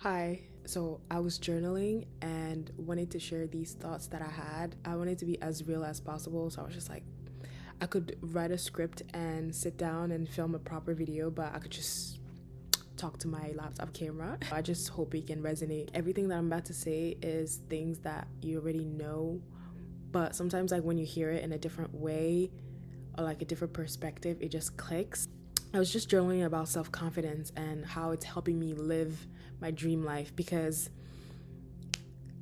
Hi. So I was journaling and wanted to share these thoughts that I had. I wanted to be as real as possible. So I was just like, I could write a script and sit down and film a proper video, but I could just talk to my laptop camera. I just hope it can resonate. Everything that I'm about to say is things that you already know, but sometimes, like, when you hear it in a different way or like a different perspective, it just clicks. I was just journaling about self confidence and how it's helping me live my dream life, because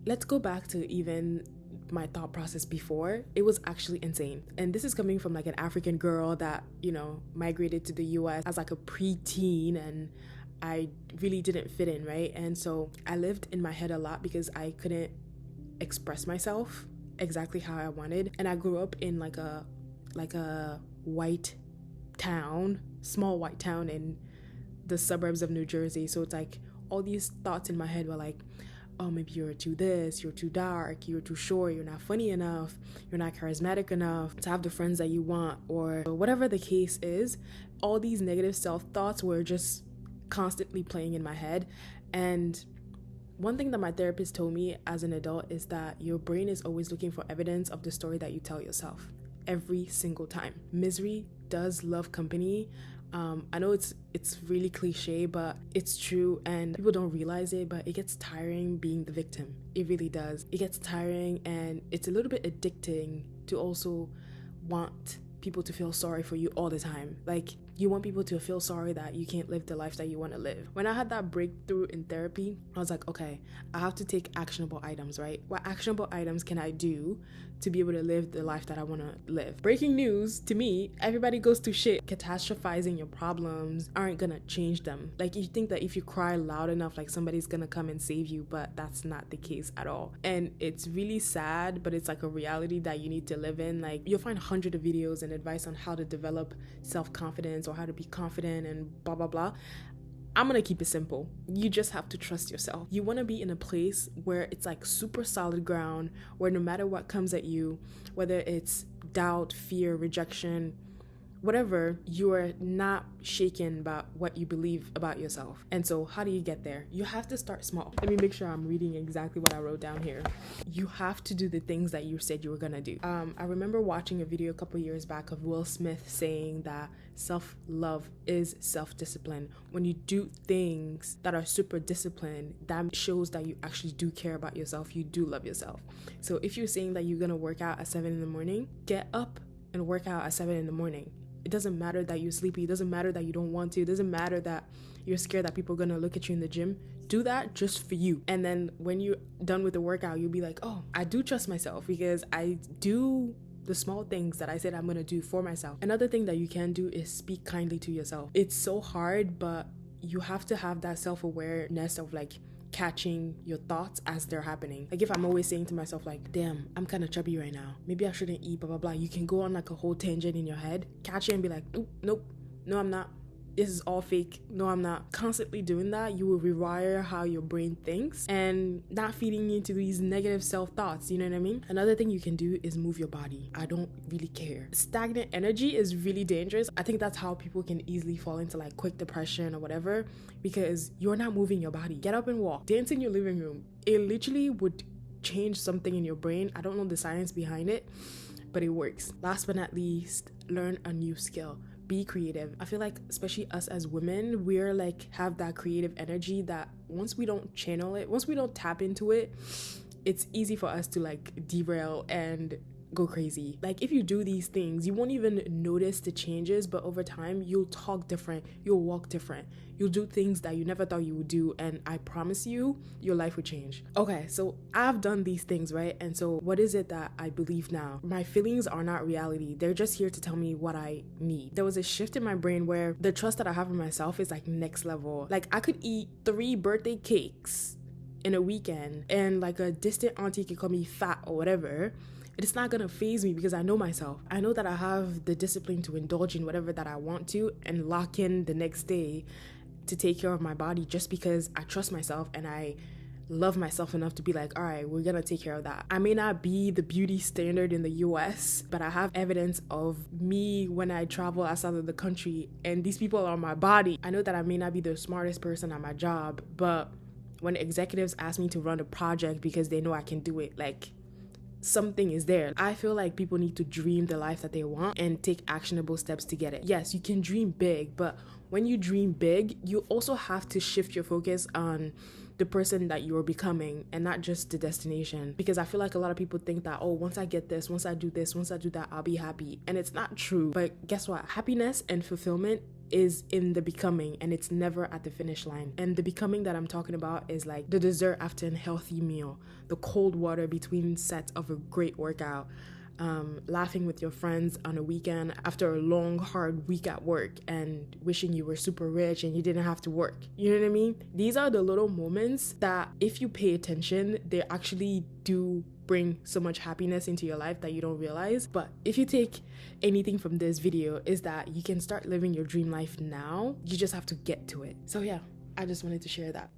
let's go back to even my thought process before. It was actually insane. And this is coming from like an African girl that, migrated to the US as like a preteen, and I really didn't fit in, right? And so I lived in my head a lot because I couldn't express myself exactly how I wanted. And I grew up in like a white town, small white town in the suburbs of New Jersey. So it's like all these thoughts in my head were like, oh, maybe you're too this, you're too dark, you're too short, you're not funny enough, you're not charismatic enough to have the friends that you want, or whatever the case is. All these negative self-thoughts were just constantly playing in my head. And one thing that my therapist told me as an adult is that your brain is always looking for evidence of the story that you tell yourself every single time. Misery does love company. I know it's really cliche, but it's true, and people don't realize it, but it gets tiring being the victim. It really does. It gets tiring, and it's a little bit addicting to also want people to feel sorry for you all the time. Like, you want people to feel sorry that you can't live the life that you want to live. When I had that breakthrough in therapy, I was like, okay, I have to take actionable items, right? What actionable items can I do to be able to live the life that I want to live? Breaking news to me, everybody goes through shit. Catastrophizing your problems aren't gonna change them. Like, you think that if you cry loud enough, like somebody's gonna come and save you, but that's not the case at all. And it's really sad, but it's like a reality that you need to live in. Like, you'll find hundreds of videos and advice on how to develop self-confidence or how to be confident and blah blah blah. I'm gonna keep it simple. You just have to trust yourself. You wanna be in a place where it's like super solid ground, where no matter what comes at you, whether it's doubt, fear, rejection, whatever, you are not shaken about what you believe about yourself. And so how do you get there? You have to start small. Let me make sure I'm reading exactly what I wrote down here. You have to do the things that you said you were gonna do. I remember watching a video a couple years back of Will Smith saying that self-love is self-discipline. When you do things that are super disciplined, that shows that you actually do care about yourself. You do love yourself. So if you're saying that you're gonna work out at 7 in the morning, get up and work out at 7 in the morning. It doesn't matter that you're sleepy. It doesn't matter that you don't want to. It doesn't matter that you're scared that people are going to look at you in the gym. Do that just for you. And then when you're done with the workout, you'll be like, oh, I do trust myself because I do the small things that I said I'm going to do for myself. Another thing that you can do is speak kindly to yourself. It's so hard, but you have to have that self-awareness of like catching your thoughts as they're happening. Like, if I'm always saying to myself like, damn, I'm kind of chubby right now, maybe I shouldn't eat, blah blah blah, you can go on like a whole tangent in your head, catch it and be like, nope, no, I'm not, this is all fake, no, I'm not. Constantly doing that, you will rewire how your brain thinks and not feeding into these negative self-thoughts, you know what I mean? Another thing you can do is move your body. I don't really care. Stagnant energy is really dangerous. I think that's how people can easily fall into like quick depression or whatever, because you're not moving your body. Get up and walk. Dance in your living room. It literally would change something in your brain. I don't know the science behind it, but it works. Last but not least, learn a new skill. Be creative. I feel like, especially us as women, we're like have that creative energy that once we don't channel it, once we don't tap into it, it's easy for us to like derail and go crazy. Like, if you do these things, you won't even notice the changes, but over time you'll talk different, you'll walk different, you'll do things that you never thought you would do, and I promise you, your life will change. Okay, so I've done these things, right? And so what is it that I believe now? My feelings are not reality. They're just here to tell me what I need. There was a shift in my brain where the trust that I have in myself is like next level. Like, I could eat 3 birthday cakes in a weekend and like a distant auntie could call me fat or whatever. It's not gonna faze me because I know myself. I know that I have the discipline to indulge in whatever that I want to and lock in the next day to take care of my body, just because I trust myself and I love myself enough to be like, all right, we're gonna take care of that. I may not be the beauty standard in the US, but I have evidence of me when I travel outside of the country and these people are on my body. I know that I may not be the smartest person at my job, but when executives ask me to run a project because they know I can do it, like something is there. I feel like people need to dream the life that they want and take actionable steps to get it. Yes, you can dream big, but when you dream big, you also have to shift your focus on the person that you're becoming and not just the destination. Because I feel like a lot of people think that, oh, once I get this, once I do this, once I do that, I'll be happy. And it's not true. But guess what? Happiness and fulfillment is in the becoming, and it's never at the finish line. And the becoming that I'm talking about is like the dessert after a healthy meal, the cold water between sets of a great workout, laughing with your friends on a weekend after a long hard week at work and wishing you were super rich and you didn't have to work. You know what I mean? These are the little moments that if you pay attention, they actually do bring so much happiness into your life that you don't realize. But if you take anything from this video, is that you can start living your dream life now. You just have to get to it. So yeah, I just wanted to share that.